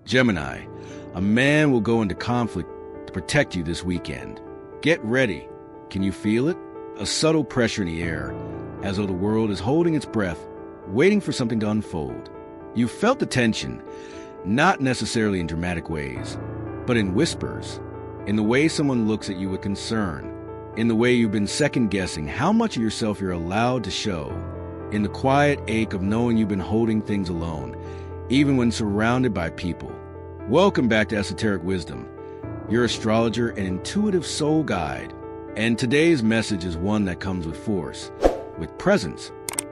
Gemini, a man will go into conflict to protect you this weekend. Get ready. Can you feel it? A subtle pressure in the air, as though the world is holding its breath, waiting for something to unfold. You felt the tension, not necessarily in dramatic ways, but in whispers, in the way someone looks at you with concern, in the way you've been second-guessing how much of yourself you're allowed to show, in the quiet ache of knowing you've been holding things alone, even when surrounded by people. Welcome back to Esoteric Wisdom, your astrologer and intuitive soul guide. And today's message is one that comes with force, with presence,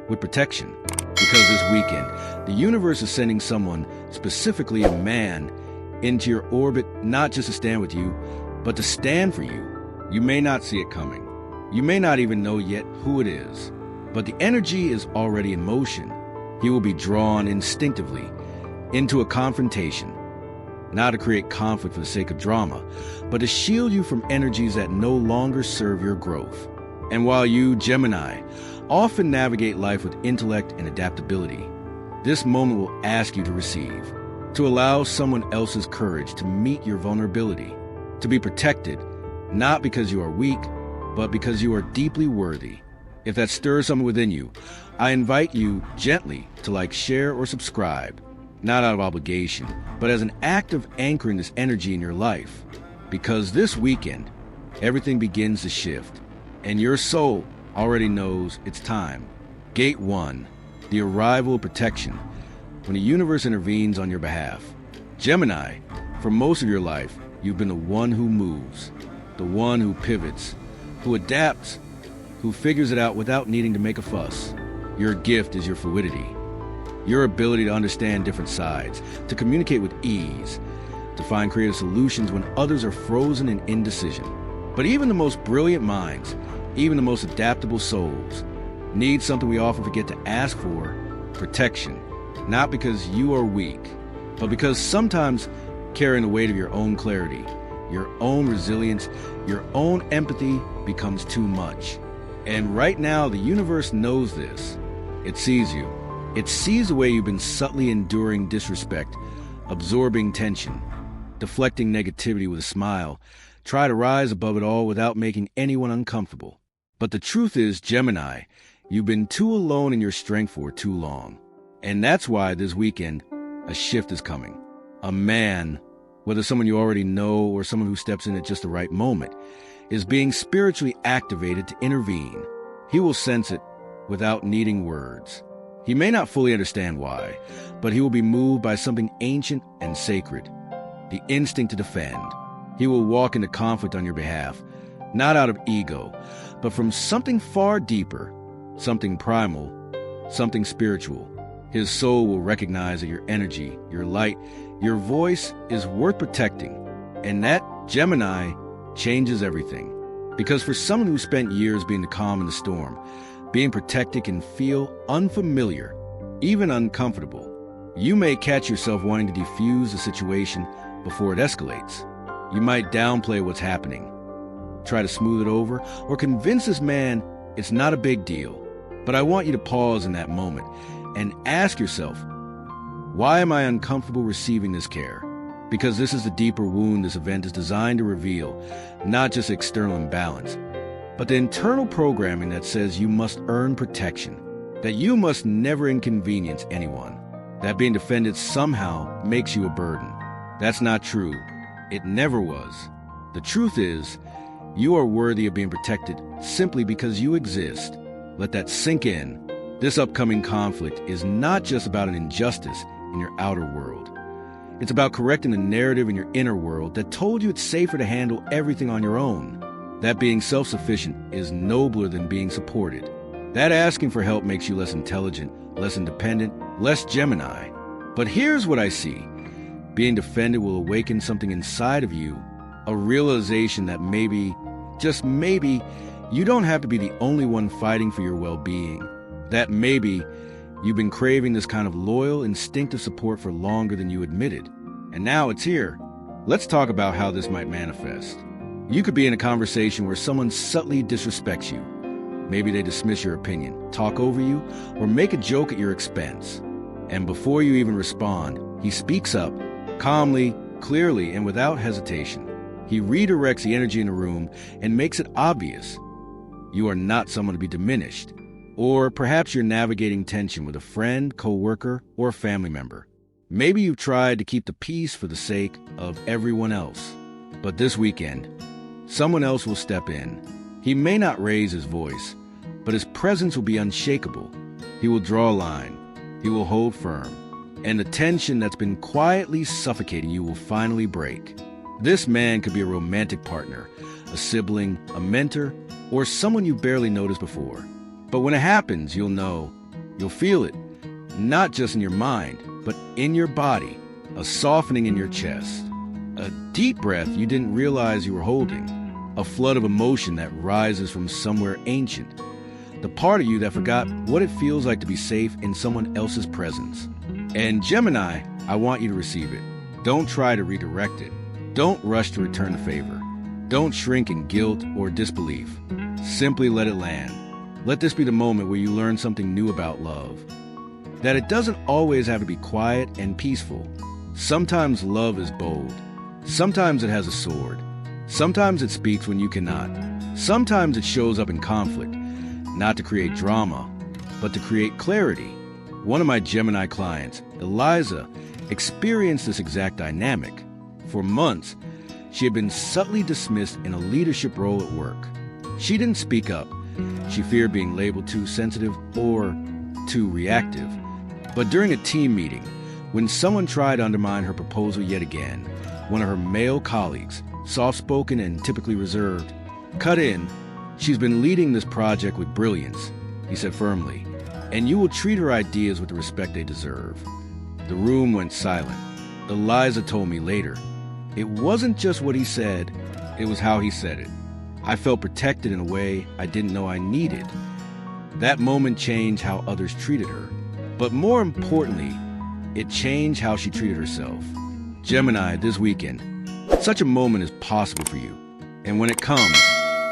with protection. Because this weekend, the universe is sending someone, specifically a man, into your orbit, not just to stand with you, but to stand for you. You may not see it coming. You may not even know yet who it is. But the energy is already in motion. He will be drawn instinctively into a confrontation, not to create conflict for the sake of drama, but to shield you from energies that no longer serve your growth. And while you, Gemini, often navigate life with intellect and adaptability, this moment will ask you to receive, to allow someone else's courage to meet your vulnerability, to be protected, not because you are weak, but because you are deeply worthy. If that stirs something within you, I invite you gently to like, share, or subscribe, not out of obligation, but as an act of anchoring this energy in your life. Because this weekend, everything begins to shift, and your soul already knows it's time. Gate 1, the arrival of protection, when the universe intervenes on your behalf. Gemini, for most of your life, you've been the one who moves, the one who pivots, who adapts, who figures it out without needing to make a fuss. Your gift is your fluidity, your ability to understand different sides, to communicate with ease, to find creative solutions when others are frozen in indecision. But even the most brilliant minds, even the most adaptable souls, need something we often forget to ask for: protection. Not because you are weak, but because sometimes carrying the weight of your own clarity, your own resilience, your own empathy becomes too much. And right now, the universe knows this. It sees you. It sees the way you've been subtly enduring disrespect, absorbing tension, deflecting negativity with a smile, try to rise above it all without making anyone uncomfortable. But the truth is, Gemini, you've been too alone in your strength for too long. And that's why this weekend, a shift is coming. A man, whether someone you already know or someone who steps in at just the right moment, is being spiritually activated to intervene. He will sense it without needing words. He may not fully understand why, but he will be moved by something ancient and sacred, the instinct to defend. He will walk into conflict on your behalf, not out of ego, but from something far deeper, something primal, something spiritual. His soul will recognize that your energy, your light, your voice is worth protecting, and that, Gemini, changes everything. Because for someone who spent years being the calm in the storm, being protected can feel unfamiliar, even uncomfortable. You may catch yourself wanting to defuse the situation before it escalates. You might downplay what's happening, try to smooth it over, or convince this man it's not a big deal. But I want you to pause in that moment and ask yourself, why am I uncomfortable receiving this care? Because this is the deeper wound this event is designed to reveal, not just external imbalance, but the internal programming that says you must earn protection, that you must never inconvenience anyone, that being defended somehow makes you a burden. That's not true. It never was. The truth is, you are worthy of being protected simply because you exist. Let that sink in. This upcoming conflict is not just about an injustice in your outer world. It's about correcting the narrative in your inner world that told you it's safer to handle everything on your own. That being self-sufficient is nobler than being supported. That asking for help makes you less intelligent, less independent, less Gemini. But here's what I see. Being defended will awaken something inside of you, a realization that maybe, just maybe, you don't have to be the only one fighting for your well-being. That maybe you've been craving this kind of loyal, instinctive support for longer than you admitted. And now it's here. Let's talk about how this might manifest. You could be in a conversation where someone subtly disrespects you. Maybe they dismiss your opinion, talk over you, or make a joke at your expense. And before you even respond, he speaks up, Calmly, clearly, and without hesitation, he redirects the energy in the room and makes it obvious. You are not someone to be diminished. Or perhaps you're navigating tension with a friend, coworker, or a family member. Maybe you've tried to keep the peace for the sake of everyone else. But this weekend, someone else will step in. He may not raise his voice, but his presence will be unshakable. He will draw a line. He will hold firm. And the tension that's been quietly suffocating you will finally break. This man could be a romantic partner, a sibling, a mentor, or someone you barely noticed before. But when it happens, you'll know, you'll feel it, not just in your mind, but in your body, a softening in your chest, a deep breath you didn't realize you were holding, a flood of emotion that rises from somewhere ancient, the part of you that forgot what it feels like to be safe in someone else's presence. And Gemini, I want you to receive it. Don't try to redirect it. Don't rush to return the favor. Don't shrink in guilt or disbelief. Simply let it land. Let this be the moment where you learn something new about love. That it doesn't always have to be quiet and peaceful. Sometimes love is bold. Sometimes it has a sword. Sometimes it speaks when you cannot. Sometimes it shows up in conflict, not to create drama, but to create clarity. One of my Gemini clients, Eliza, experienced this exact dynamic. For months, she had been subtly dismissed in a leadership role at work. She didn't speak up. She feared being labeled too sensitive or too reactive. But during a team meeting, when someone tried to undermine her proposal yet again, one of her male colleagues, soft-spoken and typically reserved, cut in. "She's been leading this project with brilliance," he said firmly, "and you will treat her ideas with the respect they deserve." The room went silent. Eliza told me later, "It wasn't just what he said, it was how he said it. I felt protected in a way I didn't know I needed." That moment changed how others treated her. But more importantly, it changed how she treated herself. Gemini, this weekend, such a moment is possible for you. And when it comes,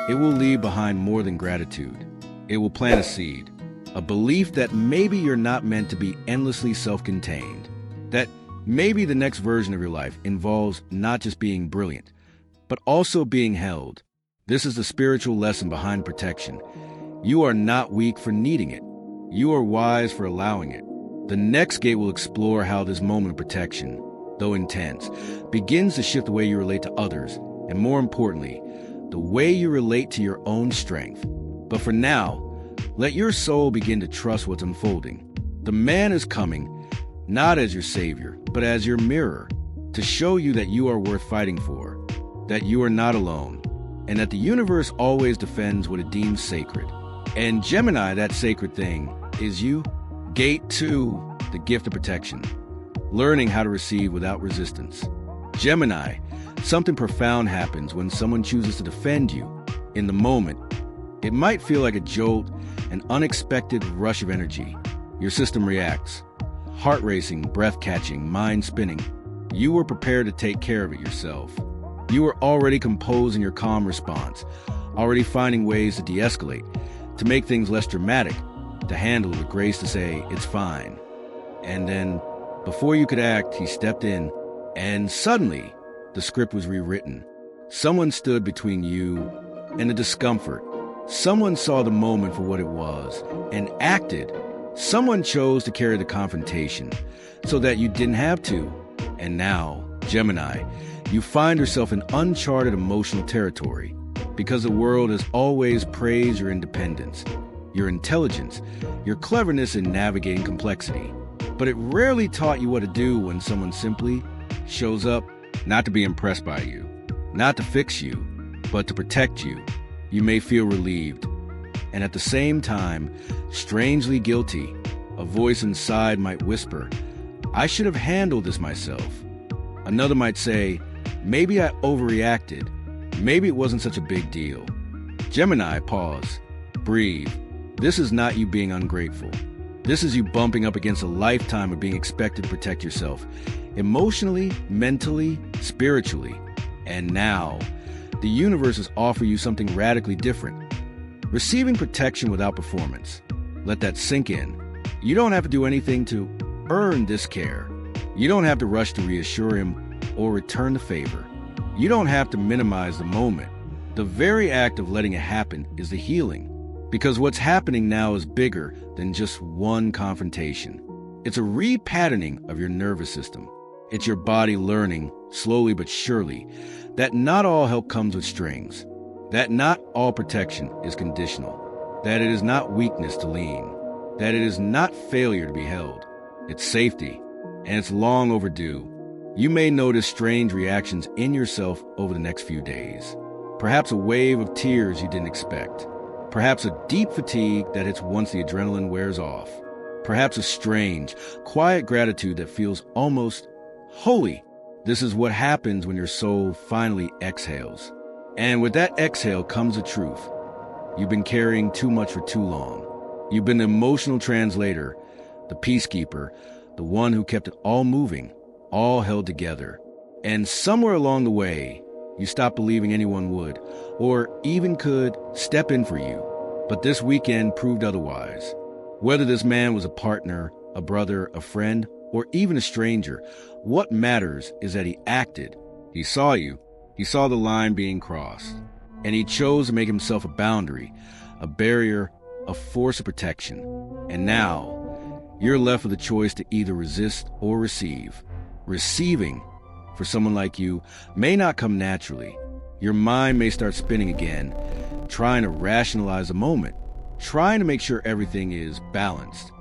it will leave behind more than gratitude. It will plant a seed, a belief that maybe you're not meant to be endlessly self-contained, that maybe the next version of your life involves not just being brilliant, but also being held. This is the spiritual lesson behind protection. You are not weak for needing it. You are wise for allowing it. The next gate will explore how this moment of protection, though intense, begins to shift the way you relate to others, and more importantly, the way you relate to your own strength. But for now, let your soul begin to trust what's unfolding. The man is coming, not as your savior, but as your mirror, to show you that you are worth fighting for, that you are not alone, and that the universe always defends what it deems sacred. And Gemini, that sacred thing, is you. Gate 2, the gift of protection. Learning how to receive without resistance. Gemini, something profound happens when someone chooses to defend you. In the moment, it might feel like a jolt, an unexpected rush of energy. Your system reacts. Heart racing, breath catching, mind spinning. You were prepared to take care of it yourself. You were already composing your calm response, already finding ways to de-escalate, to make things less dramatic, to handle it with grace, to say, "It's fine." And then, before you could act, he stepped in, and suddenly, the script was rewritten. Someone stood between you and the discomfort. Someone saw the moment for what it was and acted. Someone chose to carry the confrontation so that you didn't have to. And now, Gemini, you find yourself in uncharted emotional territory because the world has always praised your independence, your intelligence, your cleverness in navigating complexity. But it rarely taught you what to do when someone simply shows up, not to be impressed by you, not to fix you, but to protect you. You may feel relieved, and at the same time, strangely guilty. A voice inside might whisper, "I should have handled this myself." Another might say, "Maybe I overreacted. Maybe it wasn't such a big deal." Gemini, pause. Breathe. This is not you being ungrateful. This is you bumping up against a lifetime of being expected to protect yourself, emotionally, mentally, spiritually. And now, the universe has offered you something radically different. Receiving protection without performance. Let that sink in. You don't have to do anything to earn this care. You don't have to rush to reassure him or return the favor. You don't have to minimize the moment. The very act of letting it happen is the healing, because what's happening now is bigger than just one confrontation. It's a repatterning of your nervous system. It's your body learning, slowly but surely, that not all help comes with strings, that not all protection is conditional, that it is not weakness to lean, that it is not failure to be held. It's safety, and it's long overdue. You may notice strange reactions in yourself over the next few days. Perhaps a wave of tears you didn't expect. Perhaps a deep fatigue that hits once the adrenaline wears off. Perhaps a strange, quiet gratitude that feels almost holy. This is what happens when your soul finally exhales. And with that exhale comes the truth. You've been carrying too much for too long. You've been the emotional translator, the peacekeeper, the one who kept it all moving, all held together. And somewhere along the way, you stopped believing anyone would, or even could, step in for you. But this weekend proved otherwise. Whether this man was a partner, a brother, a friend, or even a stranger, what matters is that he acted. He saw you. He saw the line being crossed. And he chose to make himself a boundary, a barrier, a force of protection. And now, you're left with a choice to either resist or receive. Receiving, for someone like you, may not come naturally. Your mind may start spinning again, trying to rationalize the moment, trying to make sure everything is balanced,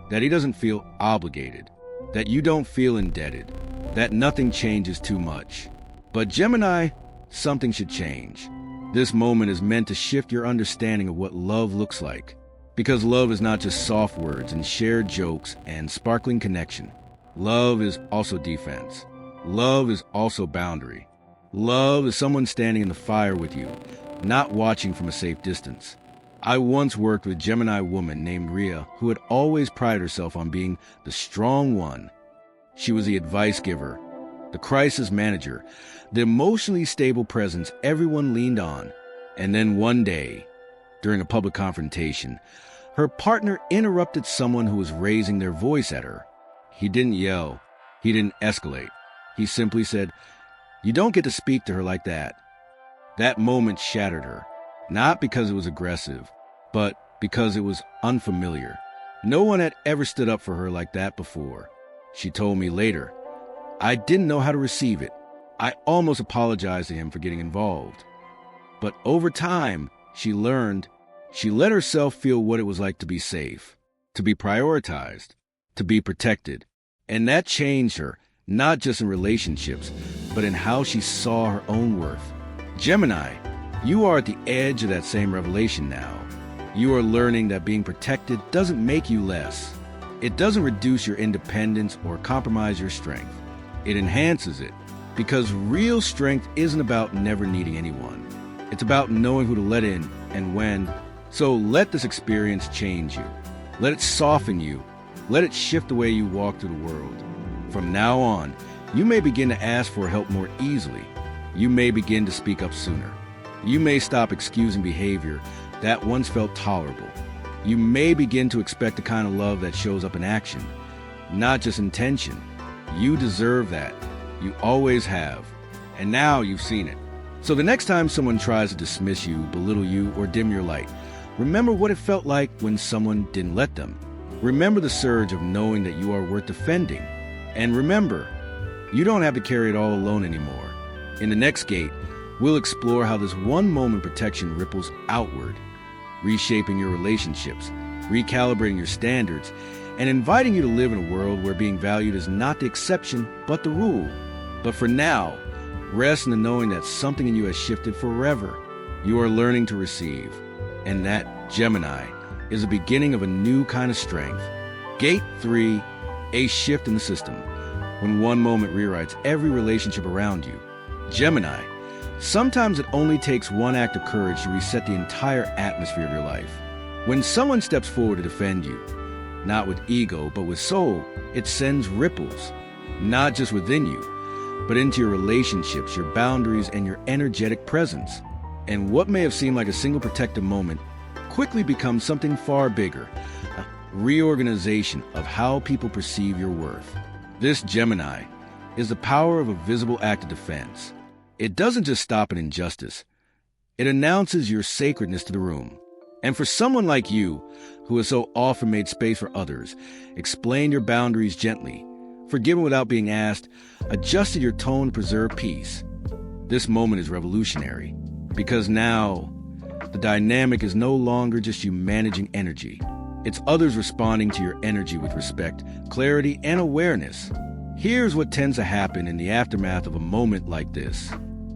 that he doesn't feel obligated, that you don't feel indebted, that nothing changes too much. But Gemini, something should change. This moment is meant to shift your understanding of what love looks like, because love is not just soft words and shared jokes and sparkling connection. Love is also defense. Love is also boundary. Love is someone standing in the fire with you, not watching from a safe distance. I once worked with a Gemini woman named Rhea who had always prided herself on being the strong one. She was the advice giver, the crisis manager, the emotionally stable presence everyone leaned on. And then one day, during a public confrontation, her partner interrupted someone who was raising their voice at her. He didn't yell. He didn't escalate. He simply said, "You don't get to speak to her like that." That moment shattered her, not because it was aggressive, but because it was unfamiliar. No one had ever stood up for her like that before. She told me later, "I didn't know how to receive it. I almost apologized to him for getting involved." But over time, she learned. She let herself feel what it was like to be safe, to be prioritized, to be protected. And that changed her, not just in relationships, but in how she saw her own worth. Gemini, you are at the edge of that same revelation now. You are learning that being protected doesn't make you less. It doesn't reduce your independence or compromise your strength. It enhances it, because real strength isn't about never needing anyone. It's about knowing who to let in and when. So let this experience change you. Let it soften you. Let it shift the way you walk through the world. From now on, you may begin to ask for help more easily. You may begin to speak up sooner. You may stop excusing behavior that once felt tolerable. You may begin to expect the kind of love that shows up in action, not just intention. You deserve that. You always have. And now you've seen it. So the next time someone tries to dismiss you, belittle you, or dim your light, remember what it felt like when someone didn't let them. Remember the surge of knowing that you are worth defending. And remember, you don't have to carry it all alone anymore. In the next gate, we'll explore how this one moment protection ripples outward, reshaping your relationships, recalibrating your standards, and inviting you to live in a world where being valued is not the exception, but the rule. But for now, rest in the knowing that something in you has shifted forever. You are learning to receive. And that, Gemini, is the beginning of a new kind of strength. Gate 3, a shift in the system. When one moment rewrites every relationship around you. Gemini, sometimes it only takes one act of courage to reset the entire atmosphere of your life. When someone steps forward to defend you, not with ego, but with soul, it sends ripples, not just within you, but into your relationships, your boundaries, and your energetic presence. And what may have seemed like a single protective moment quickly becomes something far bigger, a reorganization of how people perceive your worth. This Gemini, is the power of a visible act of defense. It doesn't just stop an injustice. It announces your sacredness to the room. And for someone like you, who has so often made space for others, explained your boundaries gently, forgiven without being asked, adjusted your tone to preserve peace. This moment is revolutionary, because now the dynamic is no longer just you managing energy. It's others responding to your energy with respect, clarity, and awareness. Here's what tends to happen in the aftermath of a moment like this.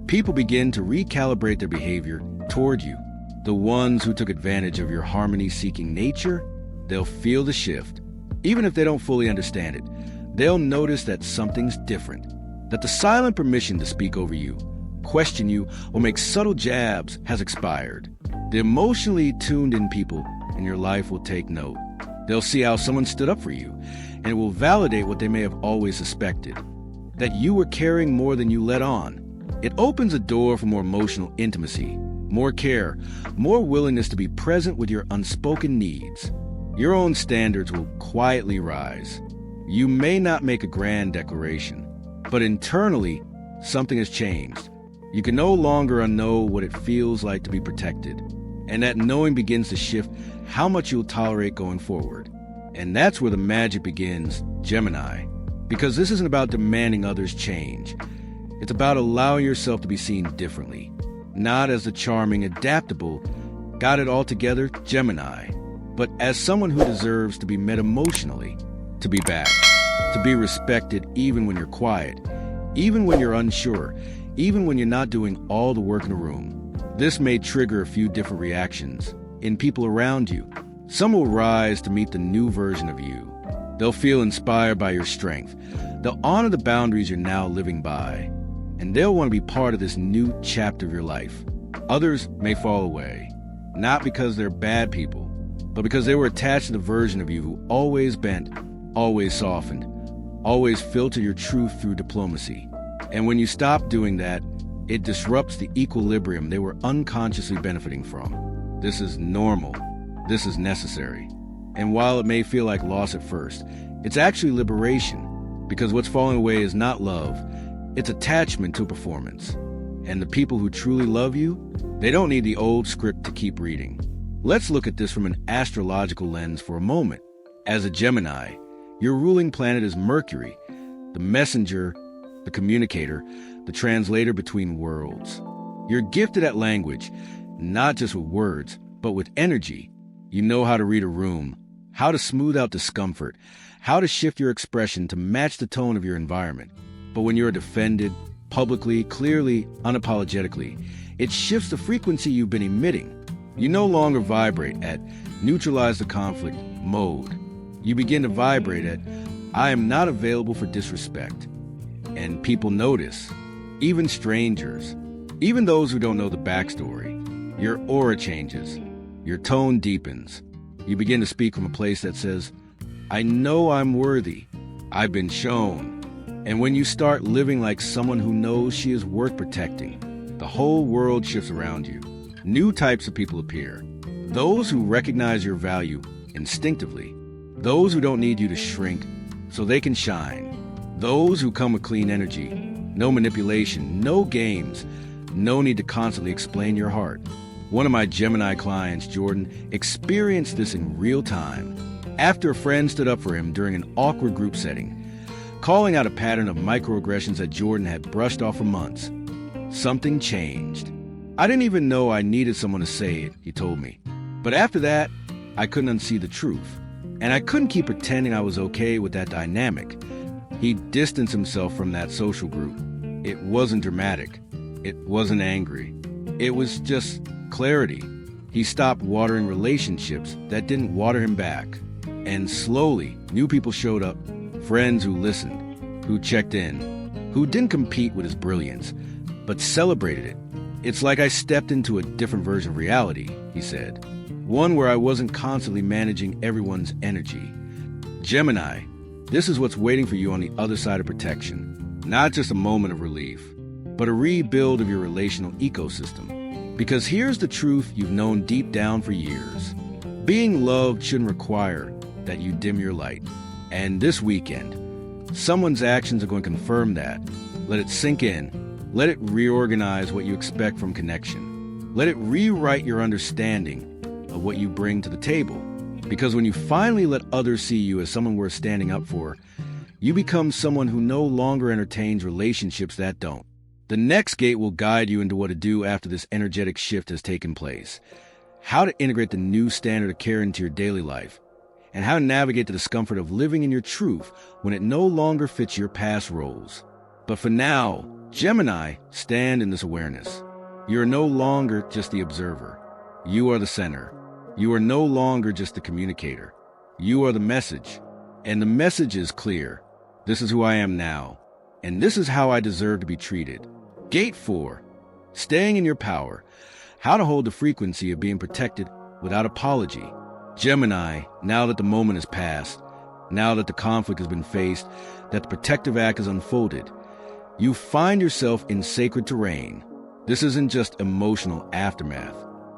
People begin to recalibrate their behavior toward you. The ones who took advantage of your harmony-seeking nature, they'll feel the shift. Even if they don't fully understand it, they'll notice that something's different, that the silent permission to speak over you, question you, or make subtle jabs has expired. The emotionally tuned-in people in your life will take note. They'll see how someone stood up for you, and it will validate what they may have always suspected, that you were carrying more than you let on. It opens a door for more emotional intimacy, more care, more willingness to be present with your unspoken needs. Your own standards will quietly rise. You may not make a grand declaration, but internally, something has changed. You can no longer unknow what it feels like to be protected, and that knowing begins to shift how much you'll tolerate going forward. And that's where the magic begins, Gemini, because this isn't about demanding others change. It's about allowing yourself to be seen differently, not as the charming, adaptable, got it all together Gemini, but as someone who deserves to be met emotionally, to be back, to be respected even when you're quiet, even when you're unsure, even when you're not doing all the work in the room. This may trigger a few different reactions in people around you. Some will rise to meet the new version of you. They'll feel inspired by your strength. They'll honor the boundaries you're now living by. And they'll want to be part of this new chapter of your life. Others may fall away, not because they're bad people, but because they were attached to the version of you who always bent, always softened, always filtered your truth through diplomacy. And when you stop doing that, it disrupts the equilibrium they were unconsciously benefiting from. This is normal. This is necessary. And while it may feel like loss at first, it's actually liberation, because what's falling away is not love. It's attachment to performance. And the people who truly love you, they don't need the old script to keep reading. Let's look at this from an astrological lens for a moment. As a Gemini, your ruling planet is Mercury, the messenger, the communicator, the translator between worlds. You're gifted at language, not just with words, but with energy. You know how to read a room, how to smooth out discomfort, how to shift your expression to match the tone of your environment. But when you're defended, publicly, clearly, unapologetically, it shifts the frequency you've been emitting. You no longer vibrate at neutralize the conflict mode. You begin to vibrate at I am not available for disrespect. And people notice, even strangers, even those who don't know the backstory. Your aura changes, your tone deepens. You begin to speak from a place that says, I know I'm worthy, I've been shown. And when you start living like someone who knows she is worth protecting, the whole world shifts around you. New types of people appear. Those who recognize your value instinctively. Those who don't need you to shrink so they can shine. Those who come with clean energy. No manipulation, no games, no need to constantly explain your heart. One of my Gemini clients, Jordan, experienced this in real time after a friend stood up for him during an awkward group setting, calling out a pattern of microaggressions that Jordan had brushed off for months. Something changed. I didn't even know I needed someone to say it, he told me. But after that, I couldn't unsee the truth. And I couldn't keep pretending I was okay with that dynamic. He distanced himself from that social group. It wasn't dramatic. It wasn't angry. It was just clarity. He stopped watering relationships that didn't water him back. And slowly, new people showed up. Friends who listened, who checked in, who didn't compete with his brilliance, but celebrated it. It's like I stepped into a different version of reality, he said. One where I wasn't constantly managing everyone's energy. Gemini, this is what's waiting for you on the other side of protection. Not just a moment of relief, but a rebuild of your relational ecosystem. Because here's the truth you've known deep down for years. Being loved shouldn't require that you dim your light. And this weekend, Someone's actions are going to confirm that. Let it sink in. Let it reorganize what you expect from connection. Let it rewrite your understanding of what you bring to the table. Because when you finally let others see you as someone worth standing up for, you become someone who no longer entertains relationships that don't. The next gate will guide you into what to do after this energetic shift has taken place. How to integrate the new standard of care into your daily life, and how to navigate the discomfort of living in your truth when it no longer fits your past roles. But for now, Gemini, stand in this awareness. You are no longer just the observer. You are the center. You are no longer just the communicator. You are the message. And the message is clear. This is who I am now, and this is how I deserve to be treated. Gate 4, staying in your power. How to hold the frequency of being protected without apology. Gemini, now that the moment has passed, now that the conflict has been faced, that the protective act is unfolded, you find yourself in sacred terrain. This isn't just emotional aftermath.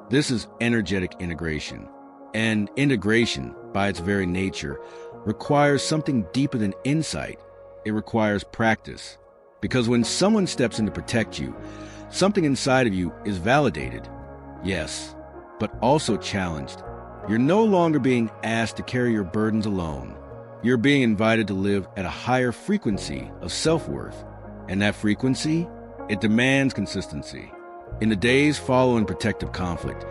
This is energetic integration. And integration, by its very nature, requires something deeper than insight. It requires practice. Because when someone steps in to protect you, something inside of you is validated. Yes, but also challenged. You're no longer being asked to carry your burdens alone. You're being invited to live at a higher frequency of self-worth. And that frequency, it demands consistency. In the days following protective conflict,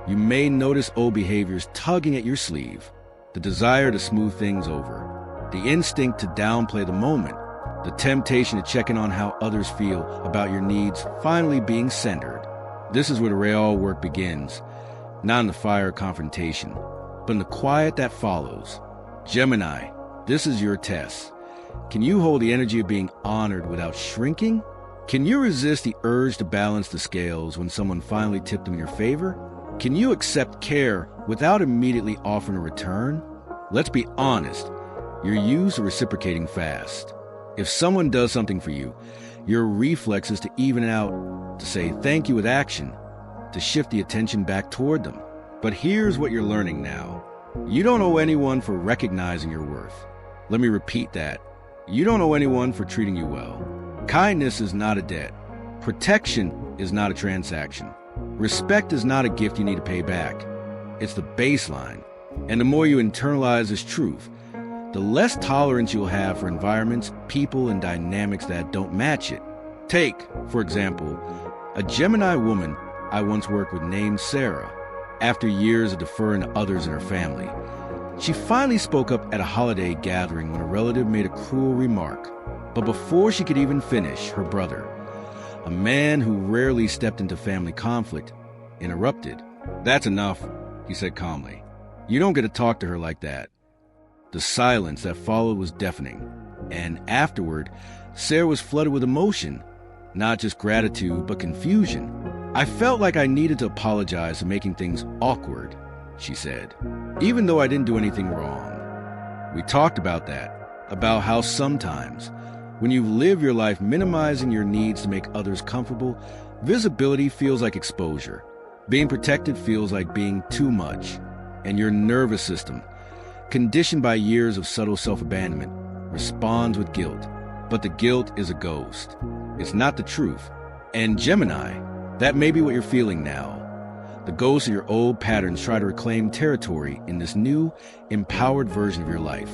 you may notice old behaviors tugging at your sleeve. The desire to smooth things over, the instinct to downplay the moment, the temptation to check in on how others feel about your needs finally being centered. This is where the real work begins, not in the fire of confrontation, but in the quiet that follows. Gemini, this is your test. Can you hold the energy of being honored without shrinking? Can you resist the urge to balance the scales when someone finally tipped them in your favor? Can you accept care without immediately offering a return? Let's be honest, you're used to reciprocating fast. If someone does something for you, your reflex is to even it out, to say thank you with action, to shift the attention back toward them. But here's what you're learning now. You don't owe anyone for recognizing your worth. Let me repeat that. You don't owe anyone for treating you well. Kindness is not a debt. Protection is not a transaction. Respect is not a gift you need to pay back. It's the baseline. And the more you internalize this truth, the less tolerance you'll have for environments, people, and dynamics that don't match it. Take, for example, a Gemini woman I once worked with named Sarah. After years of deferring to others in her family, she finally spoke up at a holiday gathering when a relative made a cruel remark. But before she could even finish, her brother, a man who rarely stepped into family conflict, interrupted. "That's enough," he said calmly. "You don't get to talk to her like that." The silence that followed was deafening, and afterward, Sarah was flooded with emotion, not just gratitude, but confusion. "I felt like I needed to apologize for making things awkward," she said, "even though I didn't do anything wrong." We talked about that, about how sometimes, when you live your life minimizing your needs to make others comfortable, visibility feels like exposure. Being protected feels like being too much. And your nervous system, conditioned by years of subtle self-abandonment, responds with guilt. But the guilt is a ghost. It's not the truth. And Gemini, that may be what you're feeling now. The ghosts of your old patterns try to reclaim territory in this new, empowered version of your life.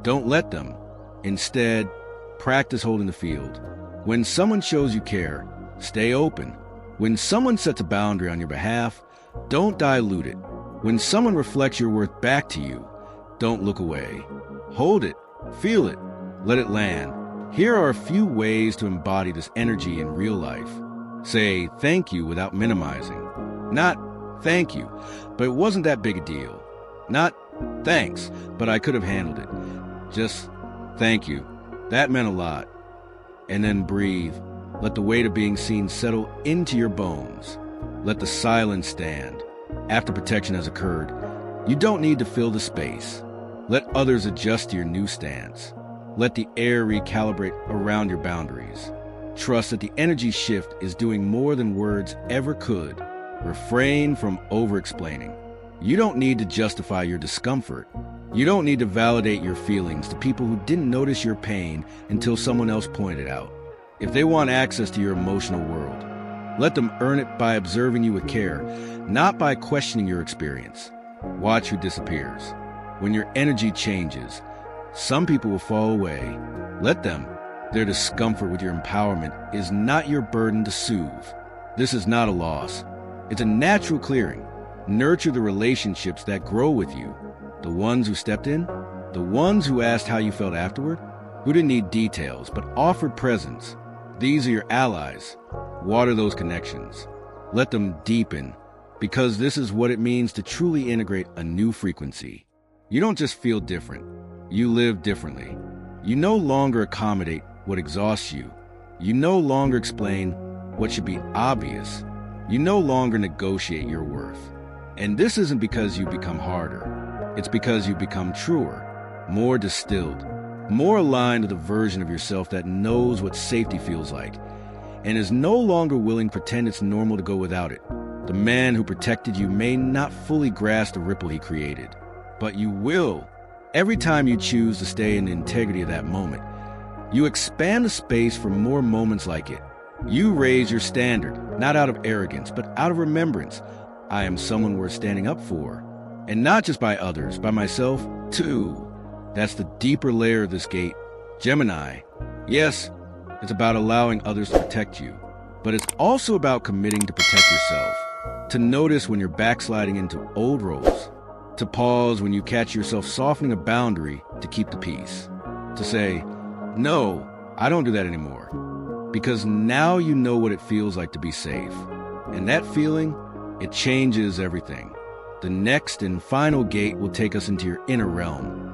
Don't let them. Instead, practice holding the field. When someone shows you care, stay open. When someone sets a boundary on your behalf, don't dilute it. When someone reflects your worth back to you, don't look away. Hold it, feel it, let it land. Here are a few ways to embody this energy in real life. Say thank you without minimizing. Not thank you, but it wasn't that big a deal. Not thanks, but I could have handled it. Just thank you. That meant a lot. And then breathe. Let the weight of being seen settle into your bones. Let the silence stand. After protection has occurred, you don't need to fill the space. Let others adjust to your new stance. Let the air recalibrate around your boundaries. Trust that the energy shift is doing more than words ever could. Refrain from over-explaining. You don't need to justify your discomfort. You don't need to validate your feelings to people who didn't notice your pain until someone else pointed it out. If they want access to your emotional world, let them earn it by observing you with care, not by questioning your experience. Watch who disappears. When your energy changes, some people will fall away. Let them. Their discomfort with your empowerment is not your burden to soothe. This is not a loss. It's a natural clearing. Nurture the relationships that grow with you. The ones who stepped in, the ones who asked how you felt afterward, who didn't need details but offered presence. These are your allies. Water those connections. Let them deepen, because this is what it means to truly integrate a new frequency. You don't just feel different. You live differently. You no longer accommodate what exhausts you. You no longer explain what should be obvious. You no longer negotiate your worth. And this isn't because you become harder. It's because you become truer, more distilled, more aligned with a version of yourself that knows what safety feels like and is no longer willing to pretend it's normal to go without it. The man who protected you may not fully grasp the ripple he created, but you will. Every time you choose to stay in the integrity of that moment, you expand the space for more moments like it. You raise your standard, not out of arrogance, but out of remembrance. I am someone worth standing up for. And not just by others, by myself, too. That's the deeper layer of this gate. Gemini. Yes, it's about allowing others to protect you, but it's also about committing to protect yourself. To notice when you're backsliding into old roles. To pause when you catch yourself softening a boundary to keep the peace. To say, no, I don't do that anymore. Because now you know what it feels like to be safe. And that feeling, it changes everything. The next and final gate will take us into your inner realm.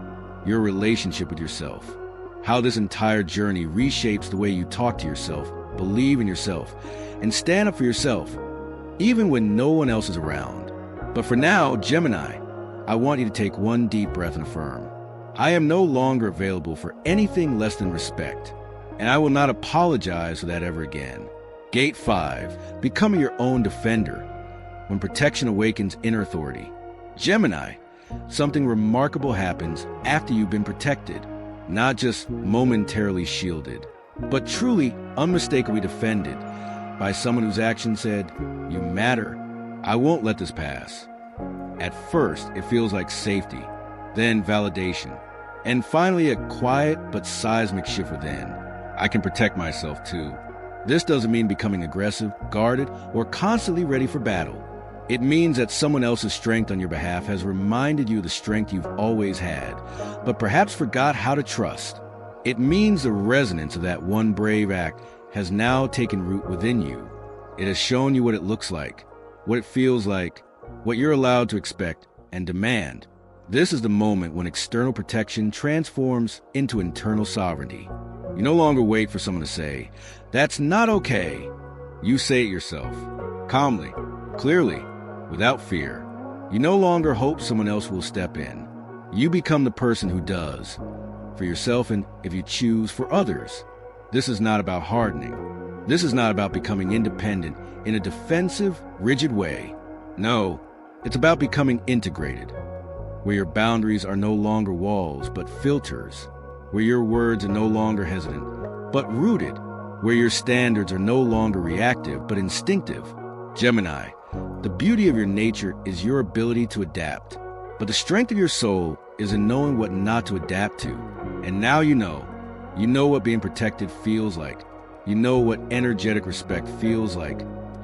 Your relationship with yourself. How this entire journey reshapes the way you talk to yourself, believe in yourself, and stand up for yourself, even when no one else is around. But for now, Gemini, I want you to take one deep breath and affirm. I am no longer available for anything less than respect, and I will not apologize for that ever again. Gate 5, becoming your own defender. When protection awakens inner authority. Gemini, something remarkable happens after you've been protected, not just momentarily shielded, but truly unmistakably defended by someone whose action said, you matter. I won't let this pass. At first, it feels like safety, then validation, and finally a quiet but seismic shift within. I can protect myself too. This doesn't mean becoming aggressive, guarded, or constantly ready for battle. It means that someone else's strength on your behalf has reminded you of the strength you've always had, but perhaps forgot how to trust. It means the resonance of that one brave act has now taken root within you. It has shown you what it looks like, what it feels like, what you're allowed to expect and demand. This is the moment when external protection transforms into internal sovereignty. You no longer wait for someone to say, that's not okay. You say it yourself, calmly, clearly, without fear. You no longer hope someone else will step in. You become the person who does, for yourself and, if you choose, for others. This is not about hardening. This is not about becoming independent in a defensive, rigid way. No, it's about becoming integrated, where your boundaries are no longer walls, but filters, where your words are no longer hesitant, but rooted, where your standards are no longer reactive, but instinctive. Gemini, the beauty of your nature is your ability to adapt, but the strength of your soul is in knowing what not to adapt to. And now you know what being protected feels like. You know what energetic respect feels like.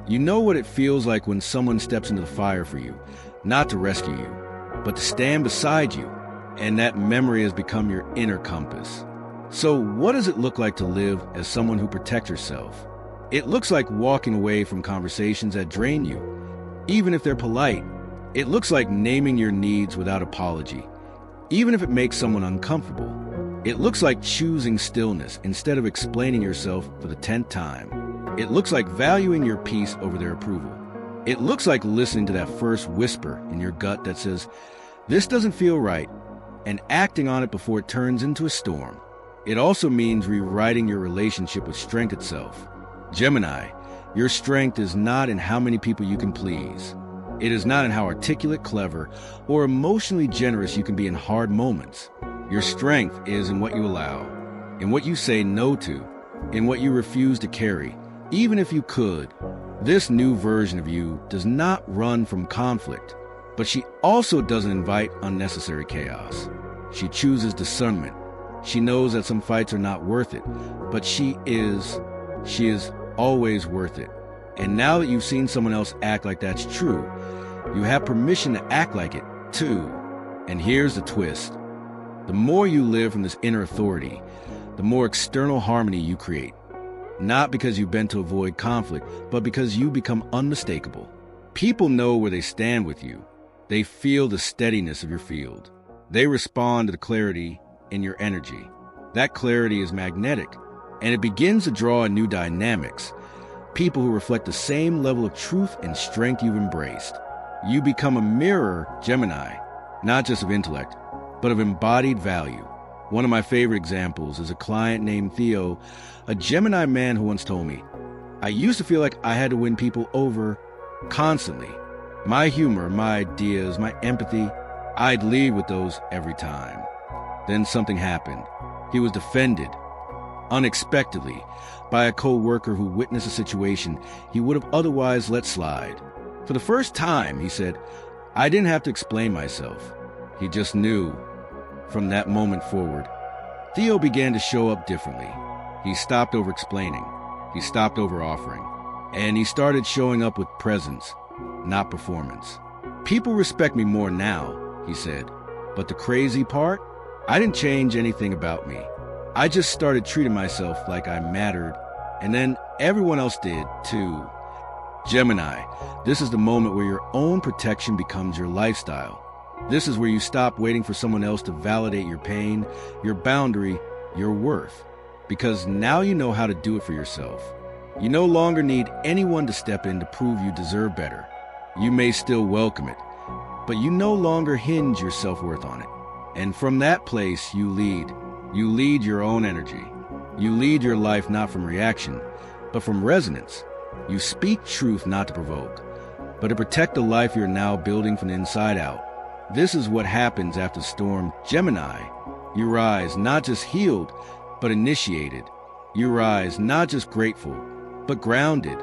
You know what it feels like when someone steps into the fire for you, not to rescue you, but to stand beside you. And that memory has become your inner compass. So what does it look like to live as someone who protects yourself? It looks like walking away from conversations that drain you, even if they're polite. It looks like naming your needs without apology, even if it makes someone uncomfortable. It looks like choosing stillness instead of explaining yourself for the 10th time. It looks like valuing your peace over their approval. It looks like listening to that first whisper in your gut that says, this doesn't feel right, and acting on it before it turns into a storm. It also means rewriting your relationship with strength itself. Gemini, your strength is not in how many people you can please. It is not in how articulate, clever, or emotionally generous you can be in hard moments. Your strength is in what you allow, in what you say no to, in what you refuse to carry, even if you could. This new version of you does not run from conflict, but she also doesn't invite unnecessary chaos. She chooses discernment. She knows that some fights are not worth it, but she is always worth it. And now that you've seen someone else act like that's true, you have permission to act like it too. And here's the twist. The more you live from this inner authority, the more external harmony you create. Not because you've been to avoid conflict, but because you become unmistakable. People know where they stand with you. They feel the steadiness of your field. They respond to the clarity in your energy. That clarity is magnetic, and it begins to draw in new dynamics. People who reflect the same level of truth and strength you've embraced. You become a mirror, Gemini, not just of intellect, but of embodied value. One of my favorite examples is a client named Theo, a Gemini man who once told me, "I used to feel like I had to win people over constantly. My humor, my ideas, my empathy, I'd lead with those every time." Then something happened. He was defended, unexpectedly, by a co-worker who witnessed a situation he would have otherwise let slide. For the first time, he said, "I didn't have to explain myself." He just knew. From that moment forward, Theo began to show up differently. He stopped over-explaining. He stopped over-offering. And he started showing up with presence, not performance. "People respect me more now," he said. "But the crazy part? I didn't change anything about me. I just started treating myself like I mattered, and then everyone else did too." Gemini, this is the moment where your own protection becomes your lifestyle. This is where you stop waiting for someone else to validate your pain, your boundary, your worth. Because now you know how to do it for yourself. You no longer need anyone to step in to prove you deserve better. You may still welcome it, but you no longer hinge your self-worth on it. And from that place, you lead. You lead your own energy. You lead your life not from reaction, but from resonance. You speak truth not to provoke, but to protect the life you're now building from the inside out. This is what happens after the storm. Gemini, you rise not just healed, but initiated. You rise not just grateful, but grounded.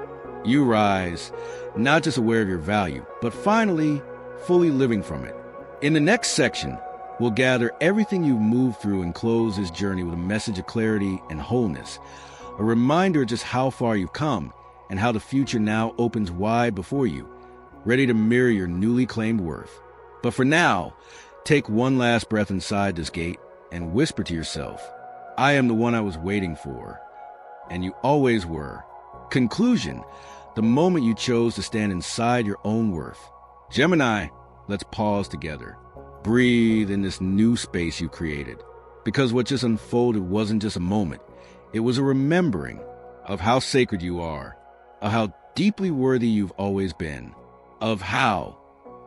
You rise not just aware of your value, but finally, fully living from it. In the next section, we'll gather everything you've moved through and close this journey with a message of clarity and wholeness, a reminder of just how far you've come and how the future now opens wide before you, ready to mirror your newly claimed worth. But for now, take one last breath inside this gate and whisper to yourself, "I am the one I was waiting for." And you always were. Conclusion, the moment you chose to stand inside your own worth. Gemini, let's pause together. Breathe in this new space you created. Because what just unfolded wasn't just a moment. It was a remembering of how sacred you are, of how deeply worthy you've always been, of how,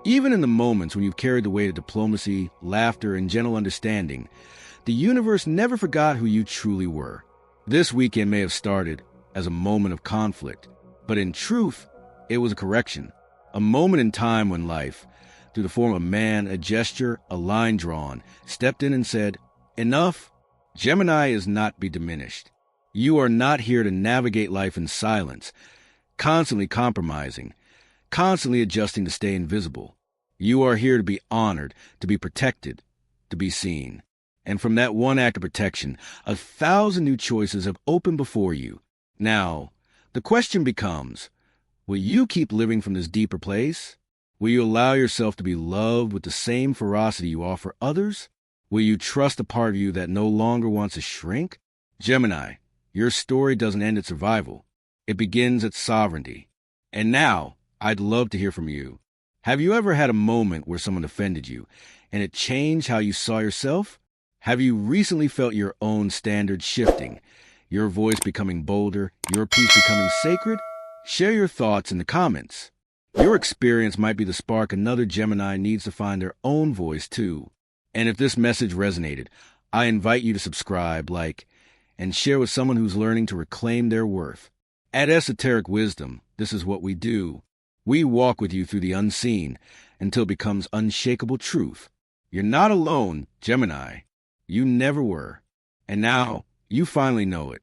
even in the moments when you've carried the weight of diplomacy, laughter, and gentle understanding, the universe never forgot who you truly were. This weekend may have started as a moment of conflict, but in truth, it was a correction, a moment in time when life, through the form of a man, a gesture, a line drawn, stepped in and said, "Enough." Gemini is not be diminished. You are not here to navigate life in silence, constantly compromising, constantly adjusting to stay invisible. You are here to be honored, to be protected, to be seen. And from that one act of protection, 1,000 new choices have opened before you. Now, the question becomes, will you keep living from this deeper place? Will you allow yourself to be loved with the same ferocity you offer others? Will you trust the part of you that no longer wants to shrink? Gemini, your story doesn't end at survival. It begins at sovereignty. And now, I'd love to hear from you. Have you ever had a moment where someone offended you, and it changed how you saw yourself? Have you recently felt your own standards shifting, your voice becoming bolder, your peace becoming sacred? Share your thoughts in the comments. Your experience might be the spark another Gemini needs to find their own voice too. And if this message resonated, I invite you to subscribe, like, and share with someone who's learning to reclaim their worth. At Esoteric Wisdom, this is what we do. We walk with you through the unseen until it becomes unshakable truth. You're not alone, Gemini. You never were. And now you finally know it.